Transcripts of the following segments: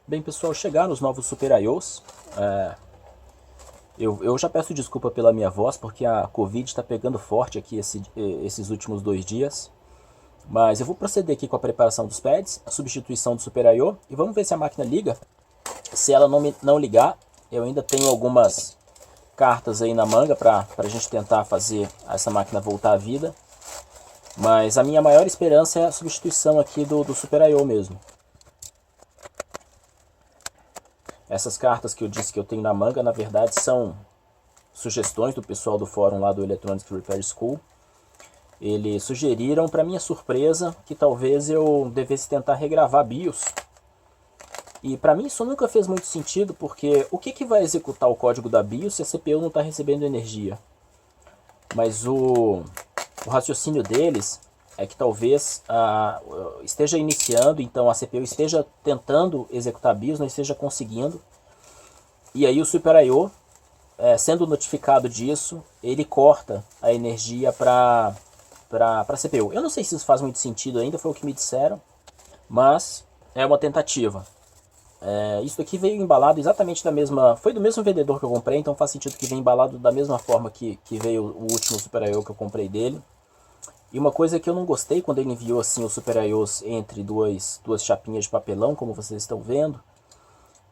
Bem, pessoal, chegaram os novos Super I/Os. Eu já peço desculpa pela minha voz, porque a Covid está pegando forte aqui esses últimos 2 dias. Mas eu vou proceder aqui com a preparação dos pads, a substituição do Super I/O, e vamos ver se a máquina liga. Se ela não ligar, eu ainda tenho algumas cartas aí na manga para a gente tentar fazer essa máquina voltar à vida. Mas a minha maior esperança é a substituição aqui do Super I/O mesmo. Essas cartas que eu disse que eu tenho na manga, na verdade, são sugestões do pessoal do fórum lá do Electronics Repair School. Eles sugeriram, para minha surpresa, que talvez eu devesse tentar regravar BIOS. E para mim isso nunca fez muito sentido, porque o que vai executar o código da BIOS se a CPU não está recebendo energia? Mas o raciocínio deles é que talvez esteja iniciando, então a CPU esteja tentando executar a BIOS, não esteja conseguindo. E aí o Super I/O, sendo notificado disso, ele corta a energia para a CPU. Eu não sei se isso faz muito sentido ainda, foi o que me disseram, mas é uma tentativa. Isso aqui veio embalado exatamente da mesma... Foi do mesmo vendedor que eu comprei, então faz sentido que venha embalado da mesma forma que veio o último Super I/O que eu comprei dele. E uma coisa que eu não gostei quando ele enviou assim os Super I/Os entre duas chapinhas de papelão, como vocês estão vendo,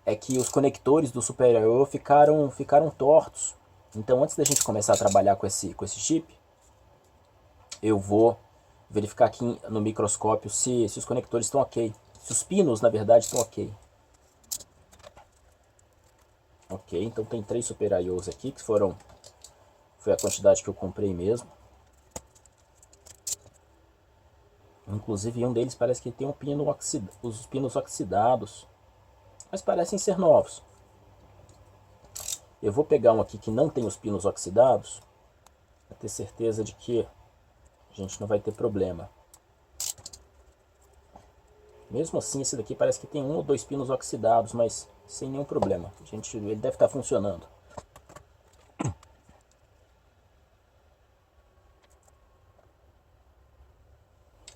é que os conectores do Super I/O ficaram tortos. Então antes da gente começar a trabalhar com esse chip, eu vou verificar aqui no microscópio se os conectores estão ok. Se os pinos, na verdade, estão ok. Ok, então tem 3 Super I/Os aqui, que foi a quantidade que eu comprei mesmo. Inclusive um deles parece que tem os pinos oxidados, mas parecem ser novos. Eu vou pegar um aqui que não tem os pinos oxidados, para ter certeza de que a gente não vai ter problema. Mesmo assim, esse daqui parece que tem 1 ou 2 pinos oxidados, mas sem nenhum problema. Ele deve estar funcionando.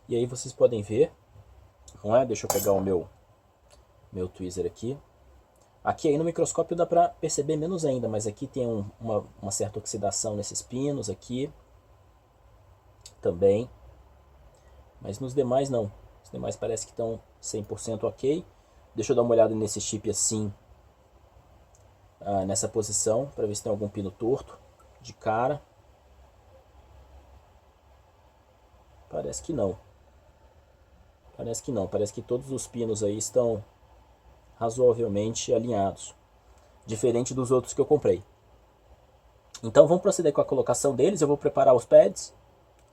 E aí vocês podem ver, não é? Deixa eu pegar o meu tweezer aqui. Aqui aí no microscópio dá para perceber menos ainda, mas aqui tem uma certa oxidação nesses pinos aqui também. Mas nos demais não. Os demais parece que estão 100% ok. Deixa eu dar uma olhada nesse chip assim, nessa posição, para ver se tem algum pino torto de cara. Parece que não. Parece que não. Parece que todos os pinos aí estão razoavelmente alinhados. Diferente dos outros que eu comprei. Então vamos proceder com a colocação deles. Eu vou preparar os pads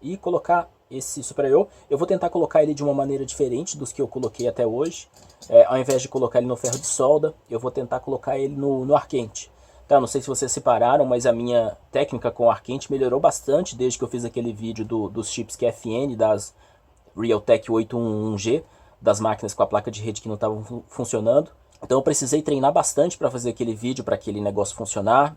e colocar esse Super I/O. Eu vou tentar colocar ele de uma maneira diferente dos que eu coloquei até hoje. Ao invés de colocar ele no ferro de solda, eu vou tentar colocar ele no ar quente. Tá, não sei se vocês separaram, mas a minha técnica com ar quente melhorou bastante desde que eu fiz aquele vídeo dos chips QFN, das Realtek 811G, das máquinas com a placa de rede que não estavam funcionando. Então eu precisei treinar bastante para fazer aquele vídeo, para aquele negócio funcionar.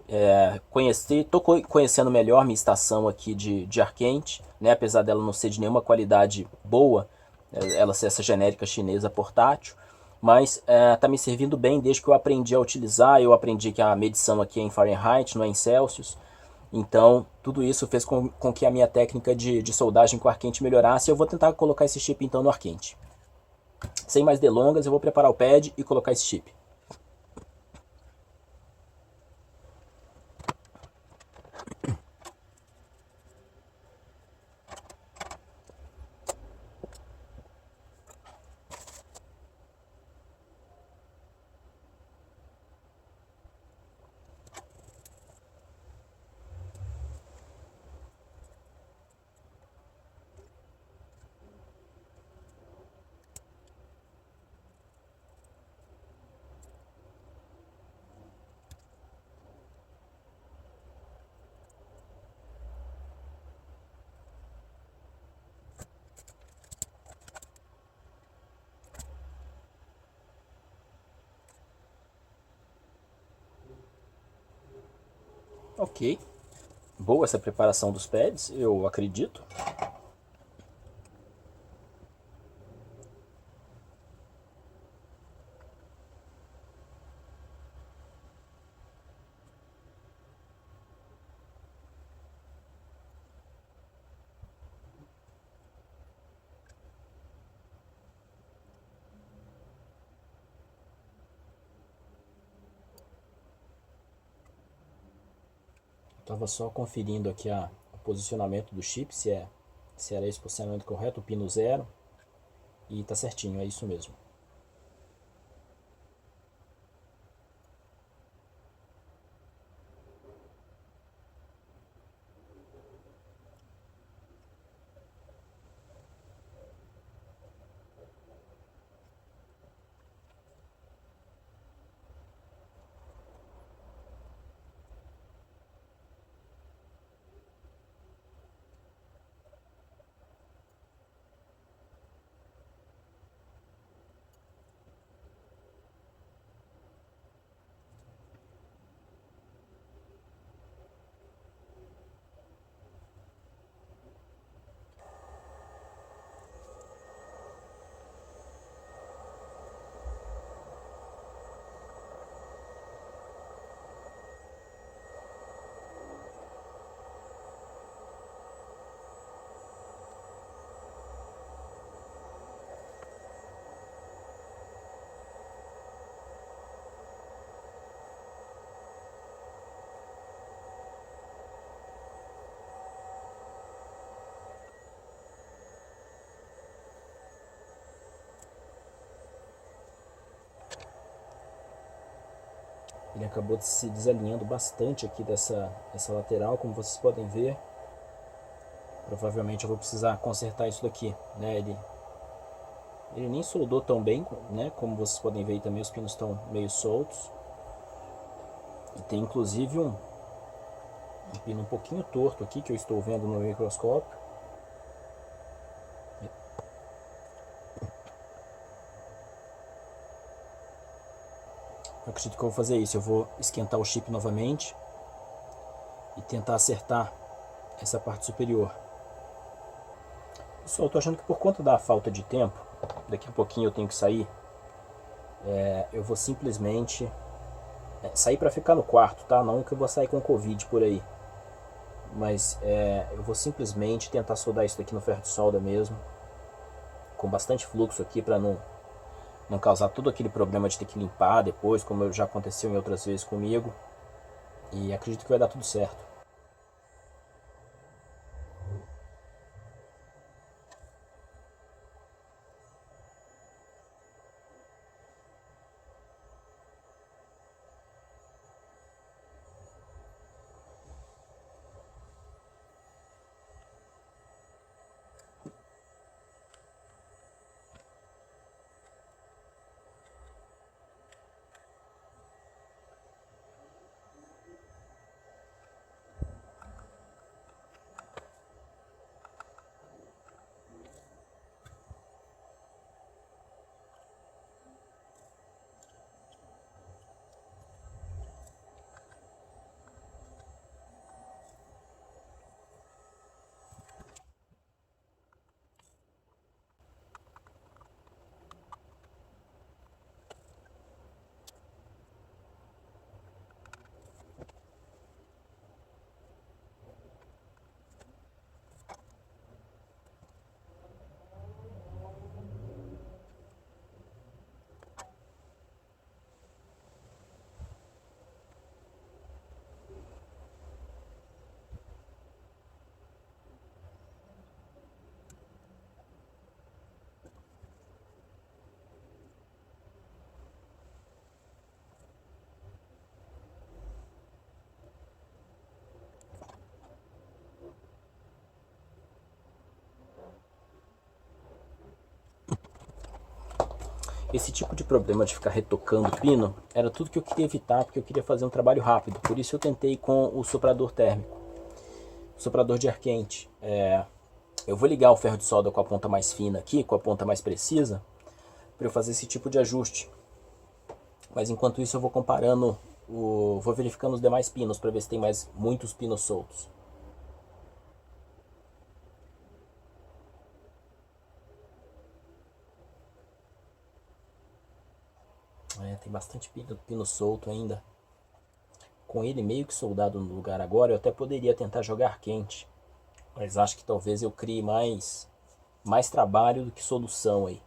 Estou conhecendo melhor minha estação aqui de ar quente, né? Apesar dela não ser de nenhuma qualidade boa, ela ser essa genérica chinesa portátil. Mas está me servindo bem desde que eu aprendi a utilizar. Eu aprendi que a medição aqui é em Fahrenheit, não é em Celsius. Então tudo isso fez com que a minha técnica de soldagem com ar quente melhorasse. Eu vou tentar colocar esse chip então no ar quente. Sem mais delongas, eu vou preparar o pad e colocar esse chip. Ok. Boa essa preparação dos pads, eu acredito. Estava só conferindo aqui o posicionamento do chip, se era esse posicionamento correto, o pino 0. E tá certinho, é isso mesmo. Ele acabou se desalinhando bastante aqui dessa lateral, como vocês podem ver. Provavelmente eu vou precisar consertar isso daqui, né? Ele nem soldou tão bem, né? Como vocês podem ver também, os pinos estão meio soltos. E tem inclusive um pino um pouquinho torto aqui, que eu estou vendo no microscópio. Eu acredito que eu vou fazer isso, eu vou esquentar o chip novamente e tentar acertar essa parte superior. Pessoal, eu tô achando que por conta da falta de tempo, daqui a pouquinho eu tenho que sair, eu vou simplesmente sair para ficar no quarto, tá? Não que eu vou sair com Covid por aí, mas eu vou simplesmente tentar soldar isso daqui no ferro de solda mesmo, com bastante fluxo aqui para não causar todo aquele problema de ter que limpar depois, como já aconteceu em outras vezes comigo, e acredito que vai dar tudo certo. Esse tipo de problema de ficar retocando o pino era tudo que eu queria evitar, porque eu queria fazer um trabalho rápido. Por isso eu tentei com o soprador térmico, o soprador de ar quente. Eu vou ligar o ferro de solda com a ponta mais fina aqui, com a ponta mais precisa, para eu fazer esse tipo de ajuste. Mas enquanto isso eu vou comparando, vou verificando os demais pinos para ver se tem muitos pinos soltos. Tem bastante pino solto ainda. Com ele meio que soldado no lugar agora, eu até poderia tentar jogar quente. Mas acho que talvez eu crie mais trabalho do que solução aí.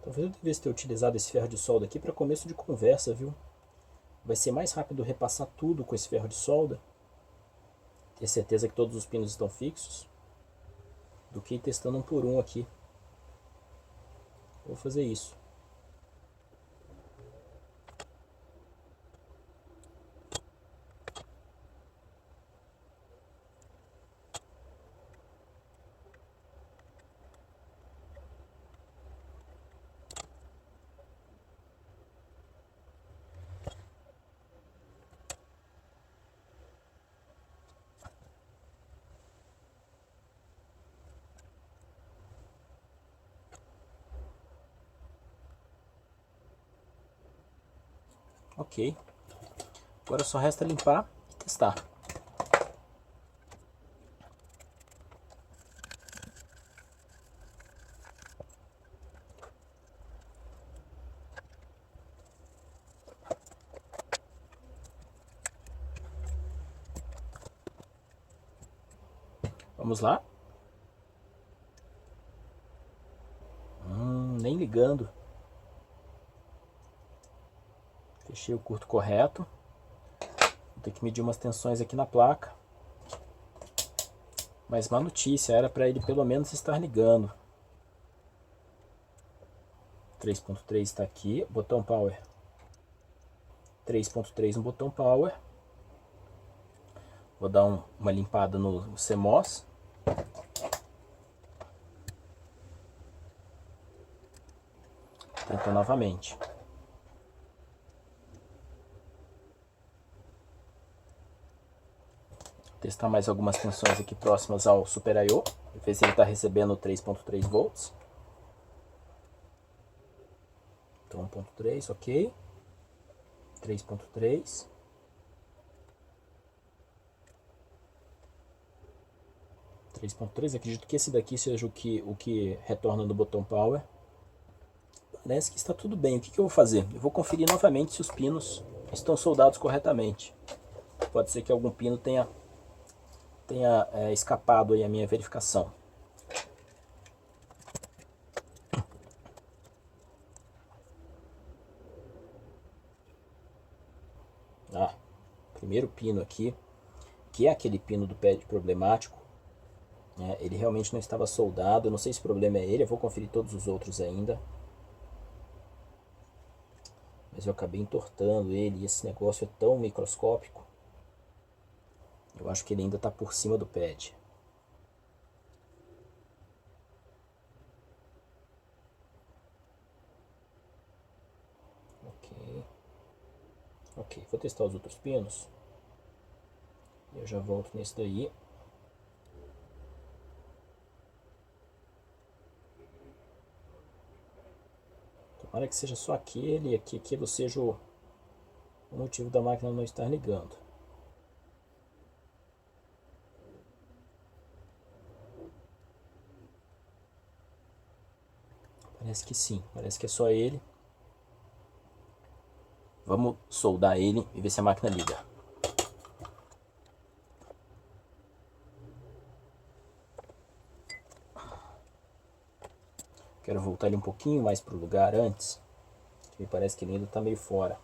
Talvez eu devesse ter utilizado esse ferro de solda aqui para começo de conversa, viu? Vai ser mais rápido repassar tudo com esse ferro de solda, ter certeza que todos os pinos estão fixos, do que ir testando um por um aqui. Vou fazer isso. Ok. Agora só resta limpar e testar. Vamos lá. Nem ligando. Fechei o curto correto. Vou ter que medir umas tensões aqui na placa. Mas má notícia, era para ele pelo menos estar ligando. 3.3 está aqui, botão power. 3.3 no botão power. Vou dar uma limpada no CMOS. Tentar novamente. Testar mais algumas tensões aqui próximas ao Super I/O. Ver se ele está recebendo 3.3 volts. Então 1.3, ok. 3.3. 3.3, acredito que esse daqui seja o que retorna no botão power. Parece que está tudo bem. O que eu vou fazer? Eu vou conferir novamente se os pinos estão soldados corretamente. Pode ser que algum pino tenha escapado aí a minha verificação. Primeiro pino aqui, que é aquele pino do pad problemático, ele realmente não estava soldado. Eu não sei se o problema é ele, eu vou conferir todos os outros ainda. Mas eu acabei entortando ele e esse negócio é tão microscópico. Eu acho que ele ainda está por cima do pad. Ok, vou testar os outros pinos. Eu já volto nesse daí. Tomara que seja só aquele e que aquilo seja o motivo da máquina não estar ligando. Parece que sim, parece que é só ele. Vamos soldar ele e ver se a máquina liga. Quero voltar ele um pouquinho mais para o lugar antes. Me parece que ele ainda está meio fora.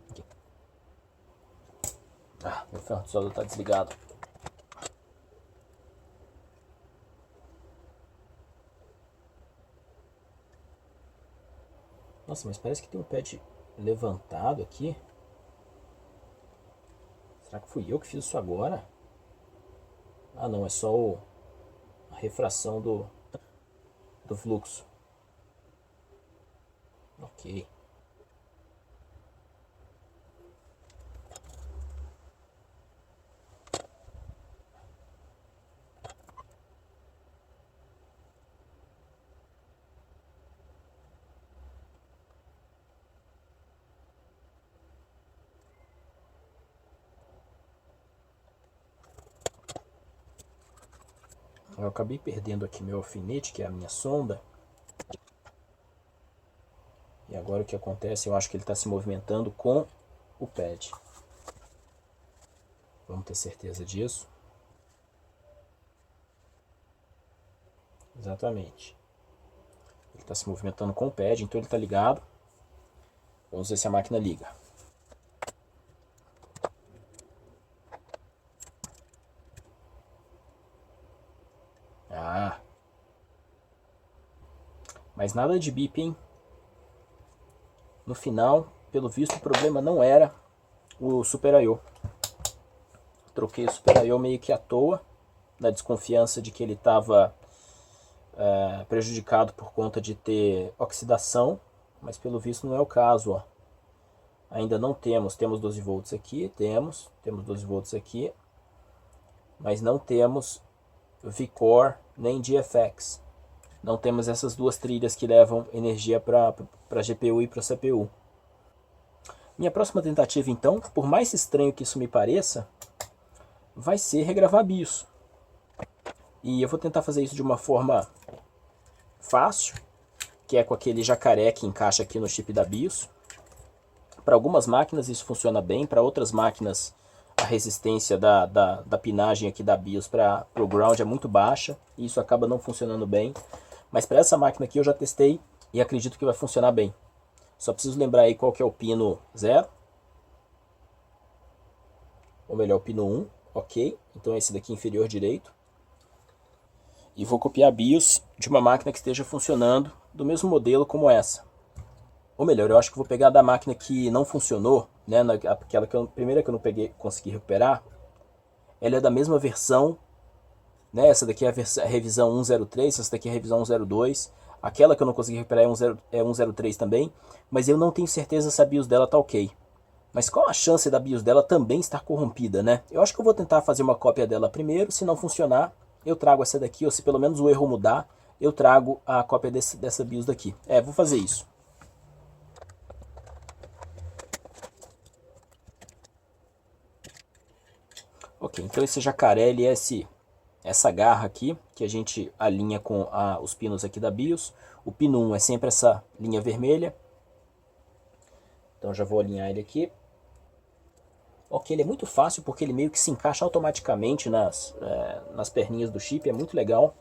Aqui. Meu ferro de solda está desligado. Nossa, mas parece que tem um pad levantado aqui. Será que fui eu que fiz isso agora? Ah não, é só a refração do fluxo. Ok. Eu acabei perdendo aqui meu alfinete, que é a minha sonda. E agora o que acontece? Eu acho que ele está se movimentando com o pad. Vamos ter certeza disso. Exatamente. Ele está se movimentando com o pad, então ele está ligado. Vamos ver se a máquina liga. Ah. Mas nada de bip, hein? No final, pelo visto, o problema não era o Super I/O. Troquei o Super I/O meio que à toa, na desconfiança de que ele estava prejudicado por conta de ter oxidação, mas pelo visto não é o caso, ó. Ainda não temos 12 volts aqui, temos 12 volts aqui, mas não temos VCore nem GFX. Não temos essas duas trilhas que levam energia para a GPU e para a CPU. Minha próxima tentativa, então, por mais estranho que isso me pareça, vai ser regravar BIOS. E eu vou tentar fazer isso de uma forma fácil, que é com aquele jacaré que encaixa aqui no chip da BIOS. Para algumas máquinas isso funciona bem, para outras máquinas a resistência da pinagem aqui da BIOS para o ground é muito baixa, e isso acaba não funcionando bem. Mas para essa máquina aqui eu já testei e acredito que vai funcionar bem. Só preciso lembrar aí qual que é o pino 0. Ou melhor, o pino 1. Ok. Então esse daqui inferior direito. E vou copiar a BIOS de uma máquina que esteja funcionando do mesmo modelo como essa. Ou melhor, eu acho que vou pegar da máquina que não funcionou, né, aquela primeira que eu não consegui recuperar. Ela é da mesma versão, né, essa daqui é a revisão 1.03, essa daqui é a revisão 1.02. Aquela que eu não consegui recuperar é 1.03 também, mas eu não tenho certeza se a BIOS dela tá ok. Mas qual a chance da BIOS dela também estar corrompida, né? Eu acho que eu vou tentar fazer uma cópia dela primeiro, se não funcionar, eu trago essa daqui, ou se pelo menos o erro mudar, eu trago a cópia dessa BIOS daqui. Vou fazer isso. Ok, então esse jacaré, ele é essa garra aqui, que a gente alinha com os pinos aqui da BIOS. O pino 1 é sempre essa linha vermelha. Então já vou alinhar ele aqui. Ok, ele é muito fácil porque ele meio que se encaixa automaticamente nas perninhas do chip, é muito legal.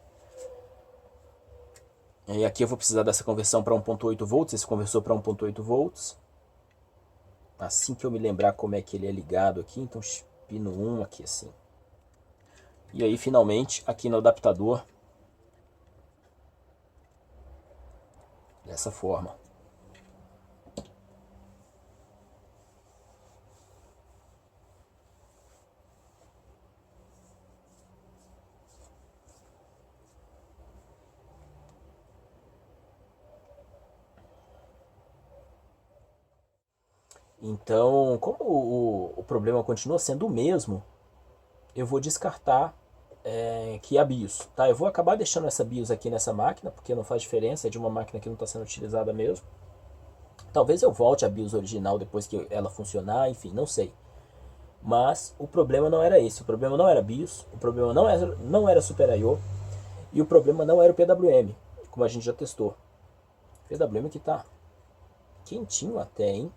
E aqui eu vou precisar dessa conversão para 1.8 volts, esse conversor para 1.8 volts. Assim que eu me lembrar como é que ele é ligado aqui, então pino 1 aqui assim. E aí finalmente aqui no adaptador, dessa forma. Então, como o problema continua sendo o mesmo, eu vou descartar que é a BIOS. Tá? Eu vou acabar deixando essa BIOS aqui nessa máquina, porque não faz diferença, é de uma máquina que não está sendo utilizada mesmo. Talvez eu volte a BIOS original depois que ela funcionar, enfim, não sei. Mas o problema não era esse, o problema não era BIOS, o problema não era Super I/O, e o problema não era o PWM, como a gente já testou. O PWM que tá quentinho até, hein?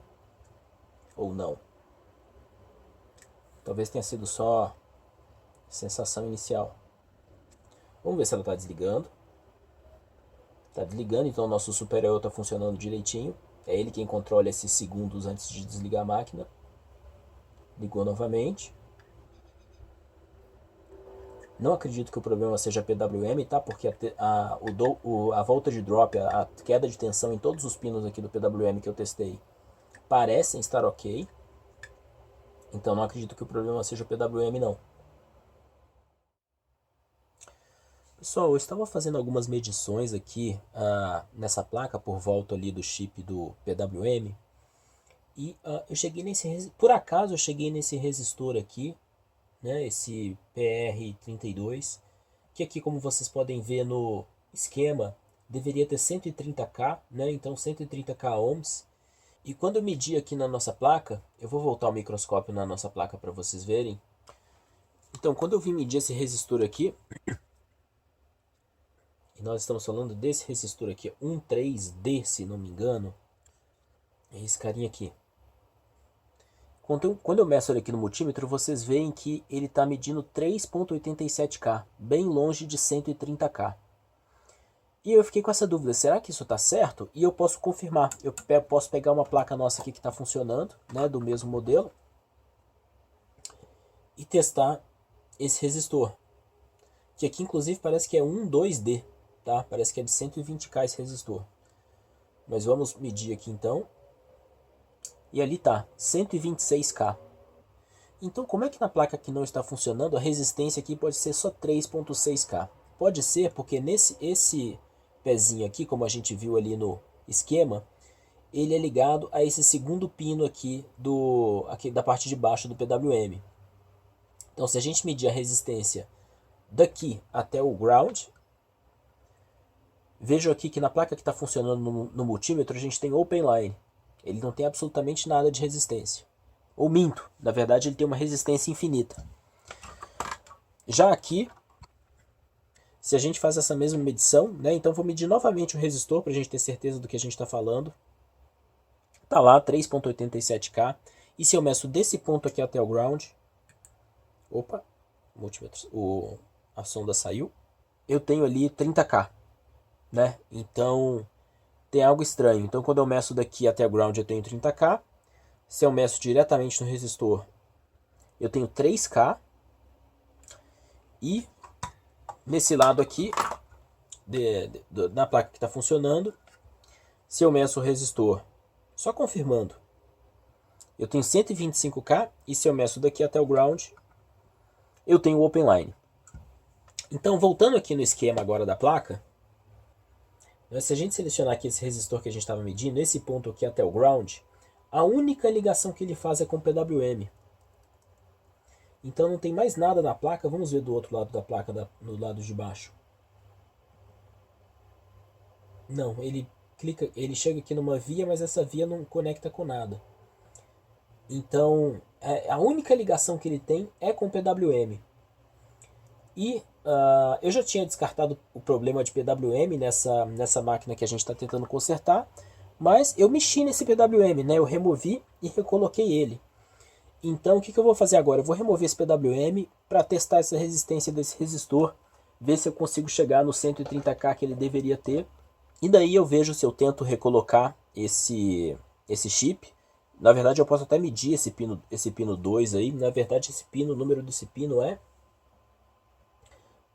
Ou não? Talvez tenha sido só sensação inicial. Vamos ver se ela está desligando. Está desligando, então o nosso Super I/O está funcionando direitinho. É ele quem controla esses segundos antes de desligar a máquina. Ligou novamente. Não acredito que o problema seja PWM, tá? Porque a voltage drop, a queda de tensão em todos os pinos aqui do PWM que eu testei parecem estar ok. Então não acredito que o problema seja o PWM não. Pessoal, eu estava fazendo algumas medições aqui nessa placa por volta ali do chip do PWM. E eu cheguei por acaso eu cheguei nesse resistor aqui, né, esse PR32, que aqui, como vocês podem ver no esquema, deveria ter 130K, né, então 130K ohms. E quando eu medi aqui na nossa placa, eu vou voltar o microscópio na nossa placa para vocês verem. Então, quando eu vim medir esse resistor aqui, e nós estamos falando desse resistor aqui, 13D, se não me engano, é esse carinha aqui. Quando eu meço ele aqui no multímetro, vocês veem que ele está medindo 3.87K, bem longe de 130K. E eu fiquei com essa dúvida, será que isso está certo? E eu posso confirmar, eu posso pegar uma placa nossa aqui que está funcionando, né, do mesmo modelo, e testar esse resistor, que aqui inclusive parece que é um 2D, tá? Parece que é de 120K esse resistor. Mas vamos medir aqui então, e ali tá, 126K. Então como é que na placa que não está funcionando a resistência aqui pode ser só 3.6K? Pode ser porque esse pezinho aqui, como a gente viu ali no esquema, ele é ligado a esse segundo pino aqui, aqui da parte de baixo do PWM. Então se a gente medir a resistência daqui até o ground, vejo aqui que na placa que está funcionando no multímetro a gente tem open line. Ele não tem absolutamente nada de resistência. Ou minto, na verdade ele tem uma resistência infinita. Já aqui, se a gente faz essa mesma medição, né, então vou medir novamente o resistor para a gente ter certeza do que a gente está falando. Tá lá, 3.87K. E se eu meço desse ponto aqui até o ground, opa, multímetro, a sonda saiu, eu tenho ali 30K, né? Então tem algo estranho. Então quando eu meço daqui até o ground eu tenho 30K. Se eu meço diretamente no resistor, eu tenho 3K. E nesse lado aqui, na placa que está funcionando, se eu meço o resistor, só confirmando, eu tenho 125K. E se eu meço daqui até o ground, eu tenho o open line. Então, voltando aqui no esquema agora da placa, se a gente selecionar aqui esse resistor que a gente estava medindo, esse ponto aqui até o ground, a única ligação que ele faz é com o PWM. Então não tem mais nada na placa. Vamos ver do outro lado da placa, no lado de baixo. Não, ele chega aqui numa via, mas essa via não conecta com nada. Então a única ligação que ele tem é com o PWM. E eu já tinha descartado o problema de PWM nessa máquina que a gente está tentando consertar, mas eu mexi nesse PWM, né? Eu removi e recoloquei ele. Então o que eu vou fazer agora? Eu vou remover esse PWM para testar essa resistência desse resistor, ver se eu consigo chegar no 130K que ele deveria ter. E daí eu vejo se eu tento recolocar esse chip. Na verdade eu posso até medir esse pino 2 aí. Na verdade o número desse pino é,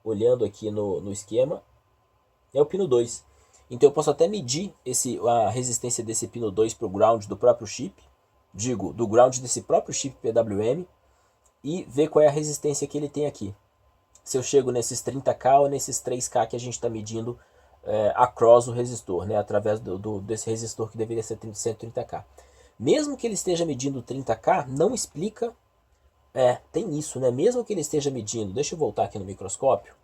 olhando aqui no esquema, é o pino 2. Então eu posso até medir a resistência desse pino 2 para o ground do próprio chip. Digo, do ground desse próprio chip PWM. E ver qual é a resistência que ele tem aqui. Se eu chego nesses 30K ou nesses 3K que a gente está medindo across o resistor, né, através desse resistor que deveria ser 130K. Mesmo que ele esteja medindo 30K, não explica... tem isso, né? Mesmo que ele esteja medindo... Deixa eu voltar aqui no microscópio.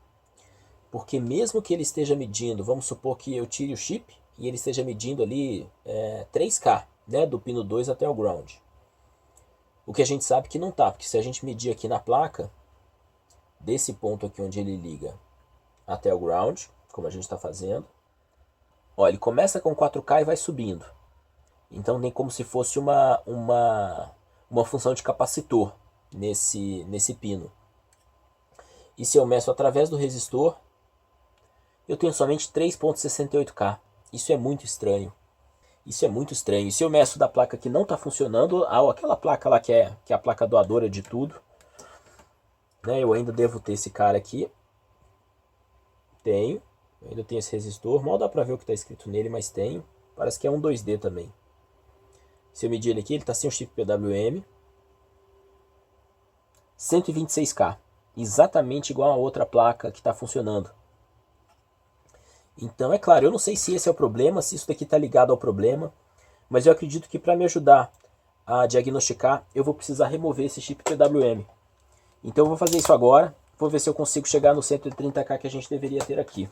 Porque mesmo que ele esteja medindo... Vamos supor que eu tire o chip e ele esteja medindo ali 3K, né, do pino 2 até o ground. O que a gente sabe que não tá, porque se a gente medir aqui na placa, desse ponto aqui onde ele liga até o ground, como a gente está fazendo, ó, ele começa com 4K e vai subindo. Então tem como se fosse uma função de capacitor nesse pino. E se eu meço através do resistor, eu tenho somente 3.68K. Isso é muito estranho. Isso é muito estranho. E se eu meço da placa que não está funcionando, aquela placa lá que é a placa doadora de tudo, né, eu ainda devo ter esse cara aqui. Tenho. Eu ainda tenho esse resistor. Mal dá para ver o que está escrito nele, mas tenho. Parece que é um 2D também. Se eu medir ele aqui, ele está sem o chip PWM. 126K. Exatamente igual a outra placa que está funcionando. Então, é claro, eu não sei se esse é o problema, se isso daqui está ligado ao problema, mas eu acredito que para me ajudar a diagnosticar, eu vou precisar remover esse chip PWM. Então eu vou fazer isso agora, vou ver se eu consigo chegar no 130K que a gente deveria ter aqui.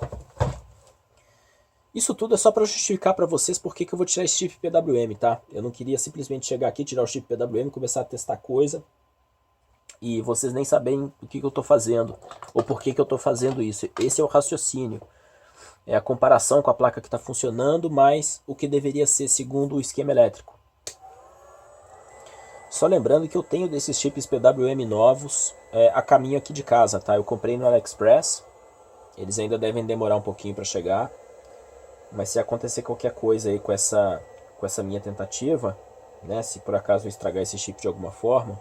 Isso tudo é só para justificar para vocês porque que eu vou tirar esse chip PWM, tá? Eu não queria simplesmente chegar aqui, tirar o chip PWM e começar a testar coisa e vocês nem saberem o que eu estou fazendo ou por que eu estou fazendo isso. Esse é o raciocínio. É a comparação com a placa que está funcionando, mais o que deveria ser segundo o esquema elétrico. Só lembrando que eu tenho desses chips PWM novos a caminho aqui de casa, tá? Eu comprei no AliExpress. Eles ainda devem demorar um pouquinho para chegar. Mas se acontecer qualquer coisa aí com essa minha tentativa, né, se por acaso eu estragar esse chip de alguma forma,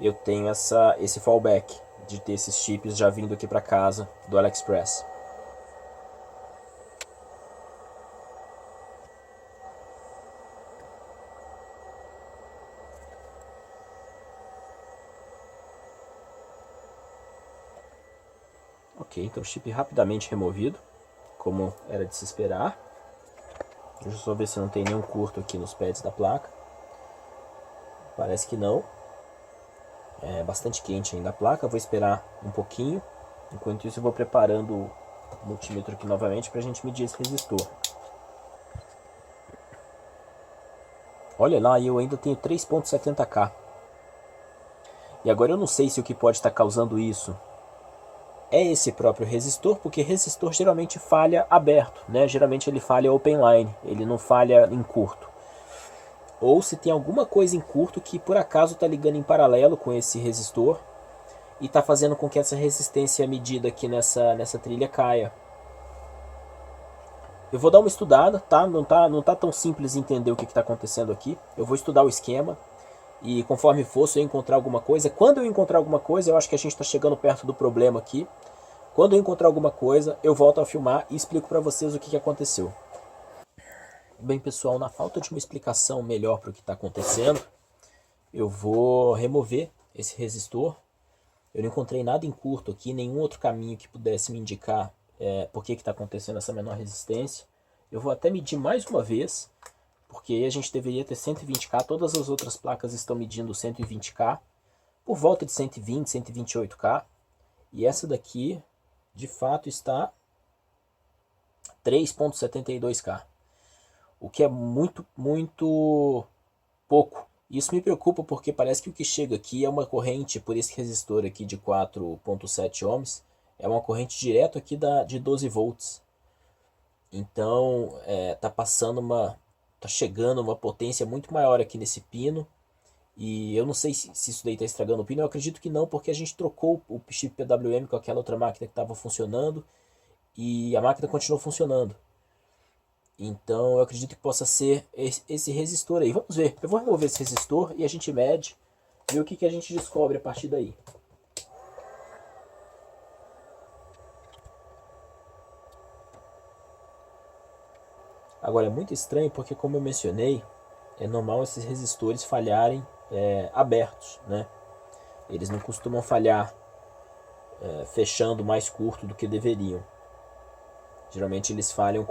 eu tenho esse fallback de ter esses chips já vindo aqui para casa do AliExpress. Ok, então o chip rapidamente removido, como era de se esperar. Deixa eu só ver se não tem nenhum curto aqui nos pads da placa. Parece que não. É bastante quente ainda a placa, vou esperar um pouquinho. Enquanto isso eu vou preparando o multímetro aqui novamente para a gente medir esse resistor. Olha lá, eu ainda tenho 3.70K. E agora eu não sei se o que pode estar causando isso é esse próprio resistor, porque resistor geralmente falha aberto, né? Geralmente ele falha open line, ele não falha em curto. Ou se tem alguma coisa em curto que por acaso está ligando em paralelo com esse resistor e está fazendo com que essa resistência medida aqui nessa trilha caia. Eu vou dar uma estudada, tá? Não tá tão simples entender o que está acontecendo aqui. Eu vou estudar o esquema e conforme for, se eu encontrar alguma coisa, quando eu encontrar alguma coisa, eu acho que a gente está chegando perto do problema aqui. Quando eu encontrar alguma coisa, eu volto a filmar e explico para vocês o que aconteceu. Bem, pessoal, na falta de uma explicação melhor para o que está acontecendo, eu vou remover esse resistor. Eu não encontrei nada em curto aqui, nenhum outro caminho que pudesse me indicar por que está acontecendo essa menor resistência. Eu vou até medir mais uma vez, porque aí a gente deveria ter 120K, todas as outras placas estão medindo 120K, por volta de 120, 128K, e essa daqui, de fato, está 3.72K, o que é muito, muito pouco. Isso me preocupa porque parece que o que chega aqui é uma corrente, por esse resistor aqui de 4.7 ohms, é uma corrente direto aqui de 12 volts. Então, tá chegando uma potência muito maior aqui nesse pino. E eu não sei se isso daí está estragando o pino, eu acredito que não, porque a gente trocou o chip PWM com aquela outra máquina que estava funcionando e a máquina continuou funcionando. Então eu acredito que possa ser esse resistor aí. Vamos ver, eu vou remover esse resistor e a gente mede, ver o que a gente descobre a partir daí. Agora é muito estranho porque, como eu mencionei, é normal esses resistores falharem abertos, né? Eles não costumam falhar fechando mais curto do que deveriam. Geralmente eles falham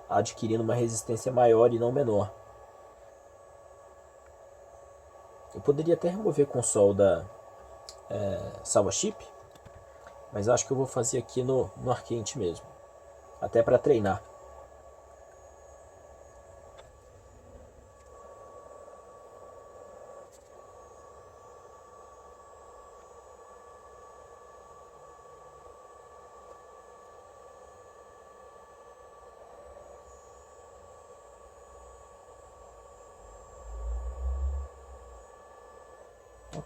adquirindo uma resistência maior e não menor. Eu poderia até remover com solda salva chip, mas acho que eu vou fazer aqui no ar quente mesmo, até para treinar.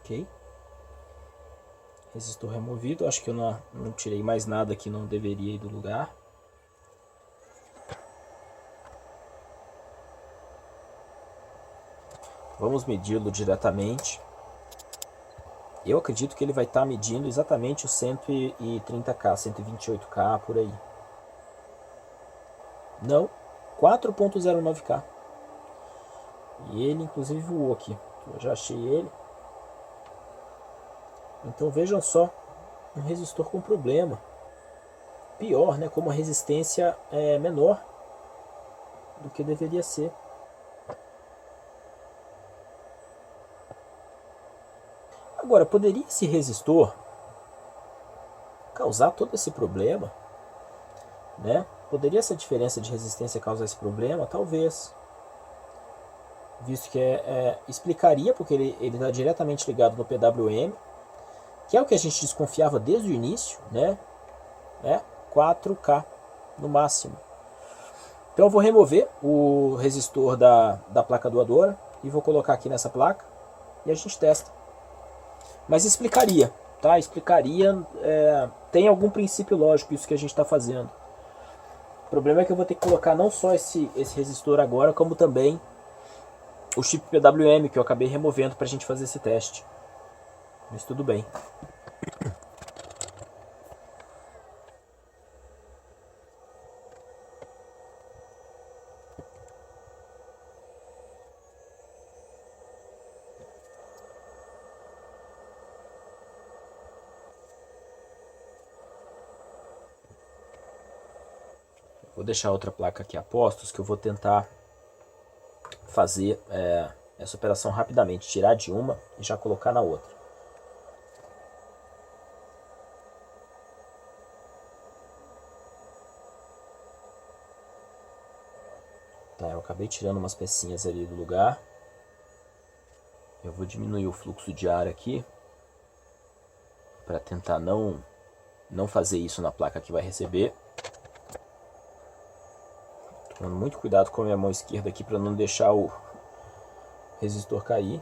Ok, resistor removido. Acho que eu não tirei mais nada que não deveria ir do lugar. Vamos medi-lo diretamente. Eu acredito que ele vai estar medindo exatamente os 130K, 128K, por aí. Não, 4.09K. E ele inclusive voou aqui. Eu já achei ele. Então vejam só, um resistor com problema. Pior, né? Como a resistência é menor do que deveria ser. Agora, poderia esse resistor causar todo esse problema? Né? Poderia essa diferença de resistência causar esse problema? Talvez. Visto que explicaria, porque ele está diretamente ligado no PWM, que é o que a gente desconfiava desde o início, né? 4K no máximo. Então eu vou remover o resistor da placa doadora e vou colocar aqui nessa placa e a gente testa. Mas explicaria, tá? Explicaria, tem algum princípio lógico isso que a gente está fazendo. problema é que eu vou ter que colocar não só esse resistor agora, como também o chip PWM que eu acabei removendo para a gente fazer esse teste. Mas tudo bem. Vou deixar outra placa aqui a postos, que eu vou tentar fazer essa operação rapidamente, tirar de uma e já colocar na outra. Tá, eu acabei tirando umas pecinhas ali do lugar. Eu vou diminuir o fluxo de ar aqui para tentar não fazer isso na placa que vai receber. Tomando muito cuidado com a minha mão esquerda aqui para não deixar o resistor cair.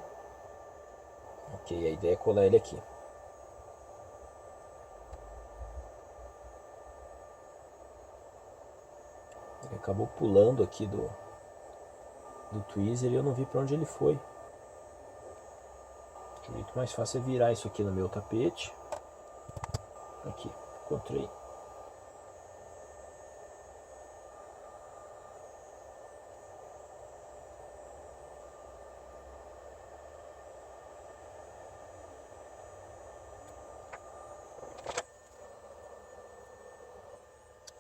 Ok, a ideia é colar ele aqui. Ele acabou pulando aqui do tweezer e eu não vi para onde ele foi. O jeito mais fácil é virar isso aqui no meu tapete. Aqui, encontrei.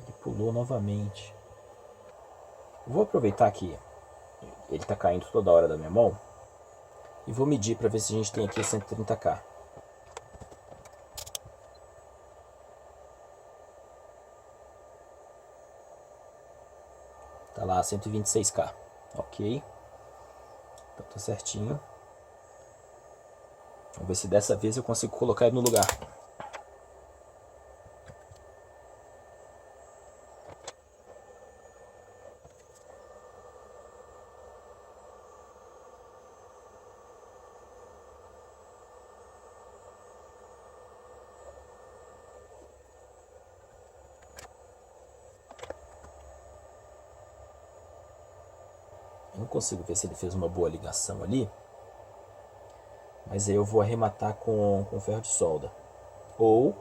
Ele pulou novamente. Eu vou aproveitar que ele está caindo toda hora da minha mão e vou medir para ver se a gente tem aqui 130K. Tá lá 126K. Ok. Então tá certinho. Vamos ver se dessa vez eu consigo colocar ele no lugar. Eu não consigo ver se ele fez uma boa ligação ali. Mas aí eu vou arrematar com ferro de solda. Ou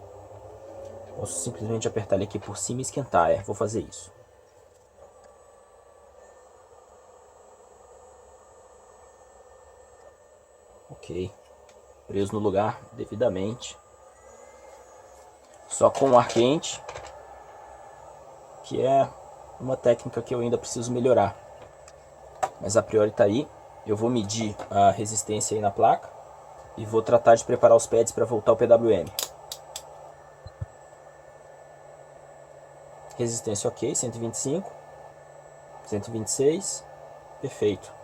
posso simplesmente apertar ele aqui por cima e esquentar. Vou fazer isso. Ok. Preso no lugar devidamente. Só com o ar quente. Que é uma técnica que eu ainda preciso melhorar. Mas a priori está aí. Eu vou medir a resistência aí na placa. E vou tratar de preparar os pads para voltar ao PWM. Resistência ok, 125. 126. Perfeito.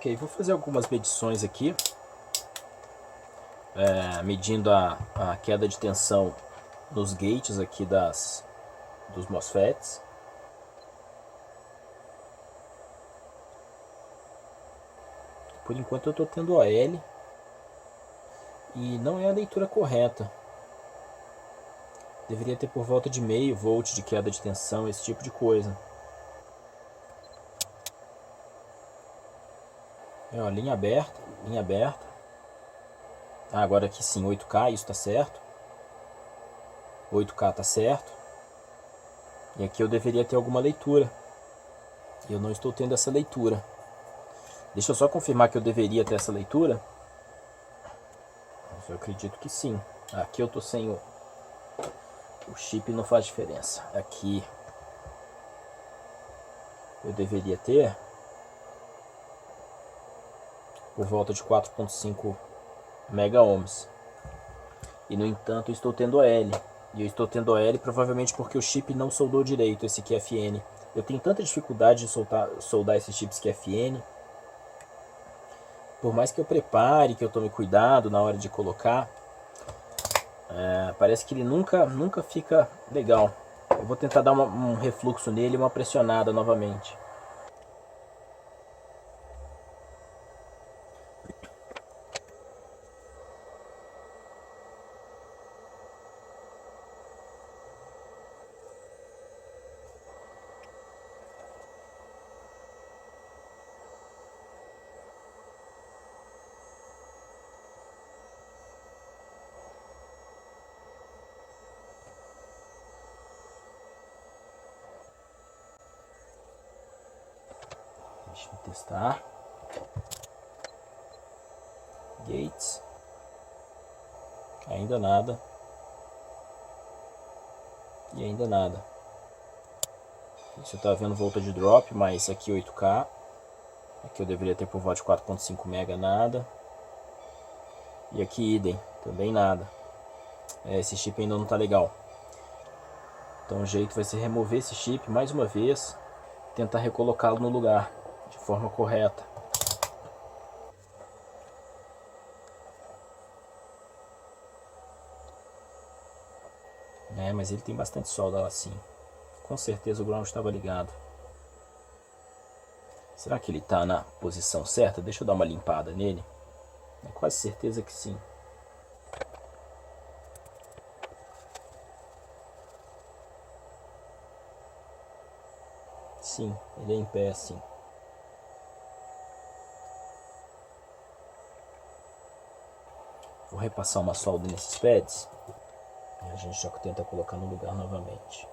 Ok, vou fazer algumas medições aqui, medindo a queda de tensão nos gates aqui dos MOSFETs. Por enquanto eu estou tendo OL e não é a leitura correta. Deveria ter por volta de meio volt de queda de tensão, esse tipo de coisa. Ó, linha aberta, linha aberta. Ah, agora aqui sim, 8K, isso está certo. 8K está certo. E aqui eu deveria ter alguma leitura. E eu não estou tendo essa leitura. Deixa eu só confirmar que eu deveria ter essa leitura. Mas eu acredito que sim. Aqui eu estou sem o chip, não faz diferença. Aqui eu deveria ter por volta de 4.5 mega ohms. E no entanto eu estou tendo OL. E eu estou tendo OL provavelmente porque o chip não soldou direito esse QFN. Eu tenho tanta dificuldade de soldar esses chips QFN. Por mais que eu prepare, que eu tome cuidado na hora de colocar, parece que ele nunca fica legal. Eu vou tentar dar um refluxo nele e uma pressionada novamente. Deixa eu testar. Gates. Ainda nada. E ainda nada. Você está vendo voltage drop, mas aqui 8K. Aqui eu deveria ter por volta de 4.5 mega, nada. E aqui idem, também nada. Esse chip ainda não está legal. Então o jeito vai ser remover esse chip mais uma vez. Tentar recolocá-lo no lugar de forma correta. Mas ele tem bastante solda lá sim. Com certeza o ground estava ligado. Será que ele está na posição certa? Deixa eu dar uma limpada nele. É quase certeza que sim. Sim, ele é em pé sim. Vou repassar uma solda nesses pads. E a gente já tenta colocar no lugar novamente.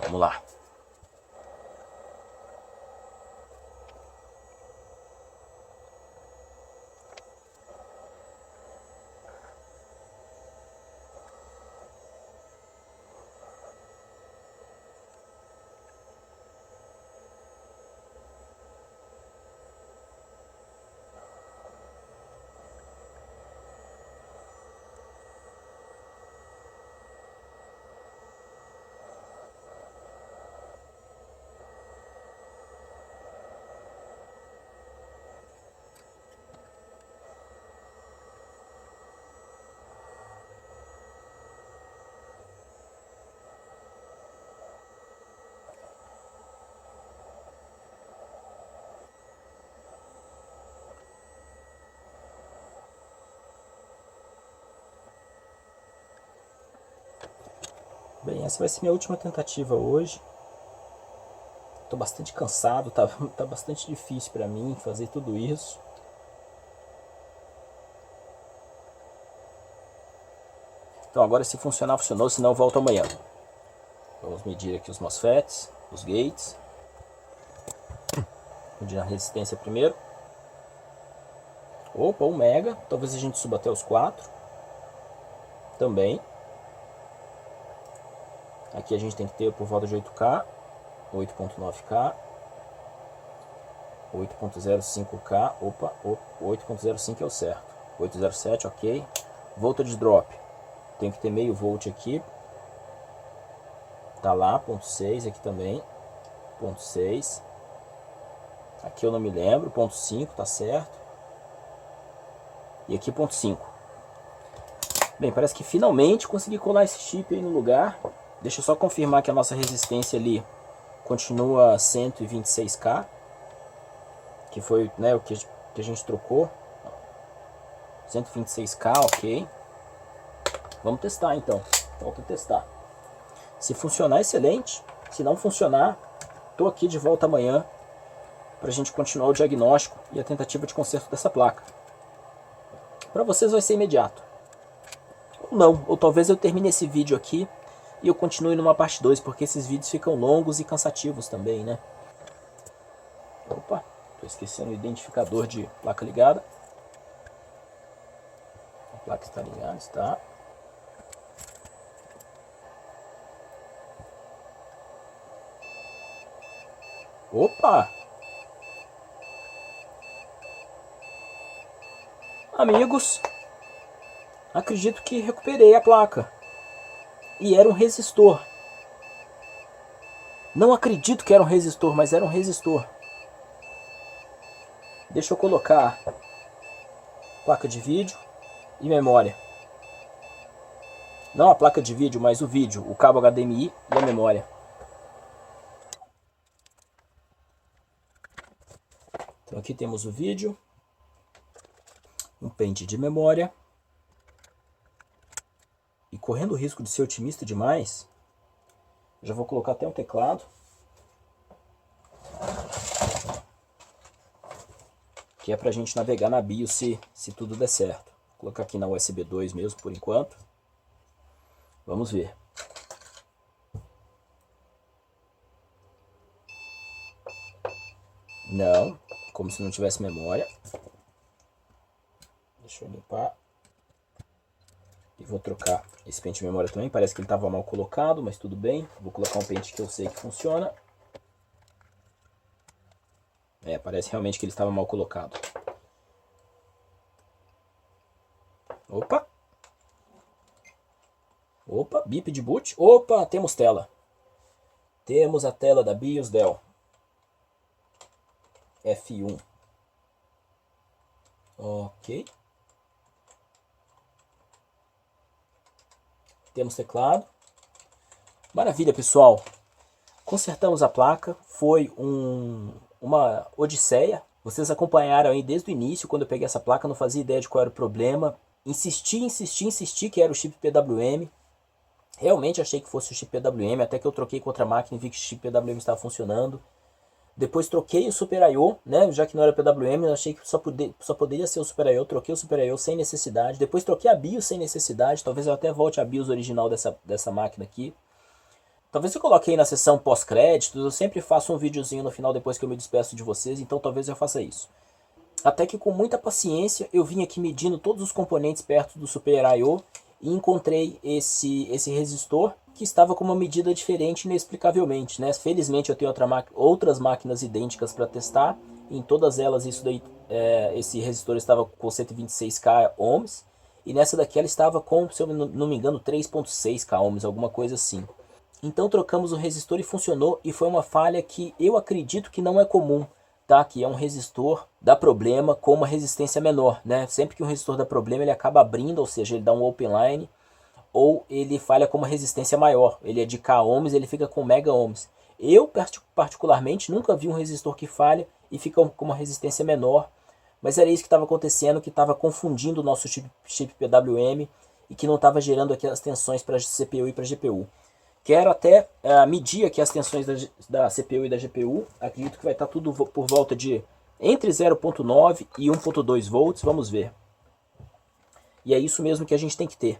Vamos lá. Bem, essa vai ser minha última tentativa hoje. Estou bastante cansado, tá bastante difícil para mim fazer tudo isso. Então agora se funcionar, funcionou, senão eu volto amanhã. Vamos medir aqui os MOSFETs, os gates. Medir a resistência primeiro. Opa, 1 mega, talvez a gente suba até os 4. Também. Aqui a gente tem que ter por volta de 8K, 8.9K. 8.05K, opa, 8.05 é o certo. 807, ok. Voltage drop, tem que ter meio volt aqui. Tá lá, 0.6 aqui também, 0.6. Aqui eu não me lembro, 0.5, tá certo. E aqui 0.5. Bem, parece que finalmente consegui colar esse chip aí no lugar. Deixa eu só confirmar que a nossa resistência ali continua 126K. Que foi, né, o que a gente trocou. 126K, ok. Vamos testar então. Volto a testar. Se funcionar, excelente. Se não funcionar, tô aqui de volta amanhã para a gente continuar o diagnóstico e a tentativa de conserto dessa placa. Para vocês vai ser imediato. Ou não, ou talvez eu termine esse vídeo aqui e eu continue numa parte 2, porque esses vídeos ficam longos e cansativos também, né? Opa, tô esquecendo o identificador de placa ligada. A placa está ligada, está. Opa! Amigos, acredito que recuperei a placa. E era um resistor. Não acredito que era um resistor, mas era um resistor. Deixa eu colocar placa de vídeo e memória. Não a placa de vídeo, mas o vídeo, o cabo HDMI e a memória. Então aqui temos o vídeo, um pente de memória. E correndo o risco de ser otimista demais, já vou colocar até um teclado. Que é pra gente navegar na BIOS se tudo der certo. Vou colocar aqui na USB 2 mesmo por enquanto. Vamos ver. Não, como se não tivesse memória. Deixa eu limpar. E vou trocar esse pente de memória também. Parece que ele estava mal colocado, mas tudo bem. Vou colocar um pente que eu sei que funciona. É, parece realmente que ele estava mal colocado. Opa! Opa, bip de boot. Opa, temos tela. Temos a tela da BIOS Dell. F1. Ok. Temos teclado. Maravilha, pessoal. Consertamos a placa. Foi uma odisseia. Vocês acompanharam aí desde o início, quando eu peguei essa placa, não fazia ideia de qual era o problema. Insisti que era o chip PWM. Realmente achei que fosse o chip PWM, até que eu troquei com outra máquina e vi que o chip PWM estava funcionando. Depois troquei o Super I/O, né? Já que não era PWM, eu achei que só poderia ser o Super I/O. Troquei o Super I/O sem necessidade. Depois troquei a BIOS sem necessidade. Talvez eu até volte a BIOS original dessa máquina aqui. Talvez eu coloque aí na seção pós-créditos. Eu sempre faço um videozinho no final depois que eu me despeço de vocês. Então talvez eu faça isso. Até que com muita paciência eu vim aqui medindo todos os componentes perto do Super I/O. E encontrei esse resistor que estava com uma medida diferente inexplicavelmente, né? Felizmente eu tenho outras máquinas idênticas para testar. Em todas elas esse resistor estava com 126K ohms. E nessa daqui ela estava com, se eu não me engano, 3.6K ohms, alguma coisa assim. Então trocamos o resistor e funcionou. E foi uma falha que eu acredito que não é comum. Tá? Que é um resistor dá problema com uma resistência menor, né? Sempre que um resistor dá problema ele acaba abrindo, ou seja, ele dá um open line, ou ele falha com uma resistência maior. Ele é de K ohms, ele fica com mega ohms. Eu particularmente nunca vi um resistor que falha e fica com uma resistência menor, mas era isso que estava acontecendo, que estava confundindo o nosso chip PWM e que não estava gerando aqui as tensões para CPU e para GPU. Quero até medir aqui as tensões da CPU e da GPU. Acredito que vai estar tudo por volta de entre 0.9 e 1.2 volts. Vamos ver. E é isso mesmo que a gente tem que ter.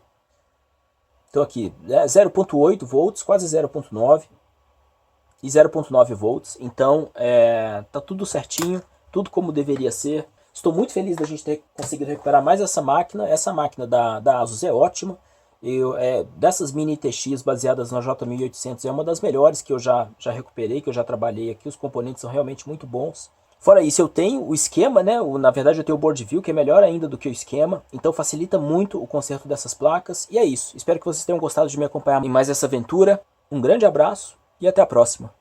Então aqui, 0.8 volts, quase 0.9 e 0.9 volts. Então, tá tudo certinho, tudo como deveria ser. Estou muito feliz da gente ter conseguido recuperar mais essa máquina. Essa máquina da Asus é ótima. Dessas mini TX baseadas na J1800 é uma das melhores que eu já recuperei, que eu já trabalhei aqui. Os componentes são realmente muito bons. Fora isso, eu tenho o esquema, né? Na verdade, eu tenho o board view, que é melhor ainda do que o esquema. Então facilita muito o conserto dessas placas. E é isso. Espero que vocês tenham gostado de me acompanhar em mais essa aventura. Um grande abraço e até a próxima.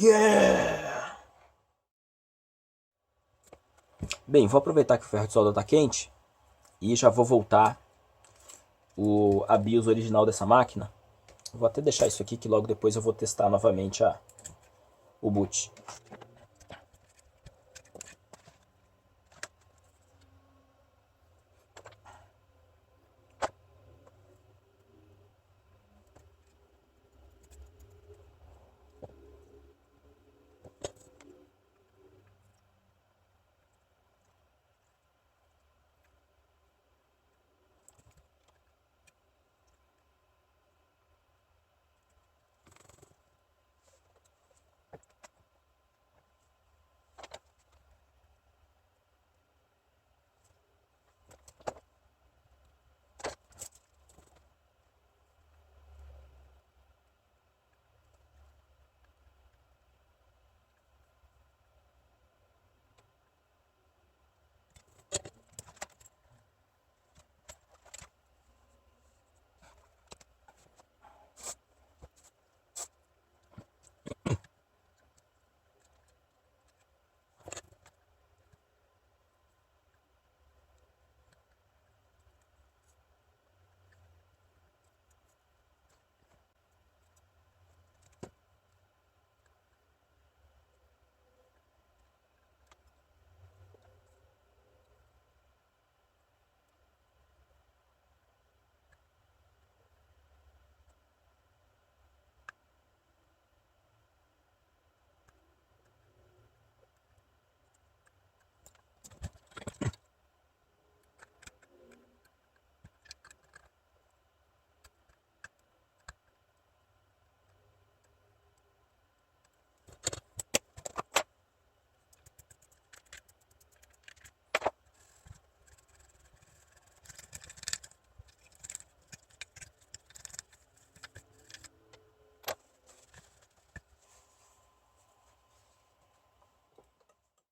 Yeah! Bem, vou aproveitar que o ferro de solda está quente e já vou voltar a BIOS original dessa máquina. Vou até deixar isso aqui que logo depois eu vou testar novamente o boot.